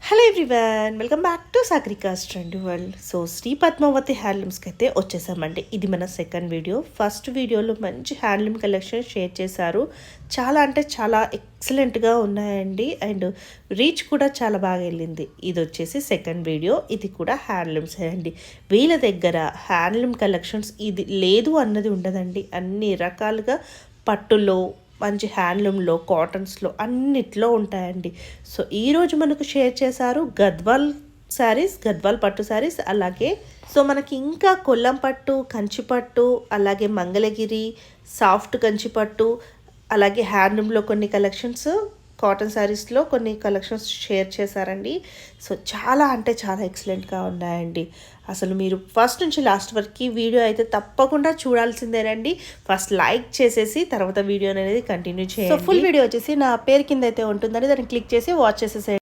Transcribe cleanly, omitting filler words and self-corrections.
Hello everyone, welcome back to సాగరికాస్ trend world. So Shri Padmavati హ్యాండ్లూమ్స్కి అయితే వచ్చేసామండి. ఇది మన సెకండ్ వీడియో. ఫస్ట్ వీడియోలో మంచి హ్యాండ్లూమ్ కలెక్షన్ షేర్ చేశారు. చాలా అంటే చాలా ఎక్సలెంట్గా ఉన్నాయండి. అండ్ రీచ్ కూడా చాలా బాగా వెళ్ళింది. ఇది వచ్చేసి సెకండ్ వీడియో. ఇది కూడా హ్యాండ్లూమ్స్ అండి. వీళ్ళ దగ్గర హ్యాండ్లూమ్ కలెక్షన్స్ ఇది లేదు అన్నది ఉండదండి. అన్ని రకాలుగా పట్టులో, మంచి హ్యాండ్లూమ్లో, కాటన్స్లో అన్నిట్లో ఉంటాయండి. సో ఈరోజు మనకు షేర్ చేశారు గద్వాల్ శారీస్, గద్వాల్ పట్టు శారీస్. అలాగే సో మనకి ఇంకా కొల్లం పట్టు, కంచిపట్టు, అలాగే మంగళగిరి సాఫ్ట్ కంచిపట్టు, అలాగే హ్యాండ్లూమ్లో కొన్ని కలెక్షన్స్, కాటన్ శారీస్లో కొన్ని కలెక్షన్స్ షేర్ చేశారండి. సో చాలా అంటే చాలా ఎక్సలెంట్గా ఉన్నాయండి. అసలు మీరు ఫస్ట్ నుంచి లాస్ట్ వరకు వీడియో అయితే తప్పకుండా చూడాల్సిందేనండి. ఫస్ట్ లైక్ చేసేసి తర్వాత వీడియో అనేది కంటిన్యూ చేయండి. సో ఫుల్ వీడియో వచ్చేసి నా పేరు కింద అయితే ఉంటుందని దాన్ని క్లిక్ చేసి వాచ్ చేసేసేయండి.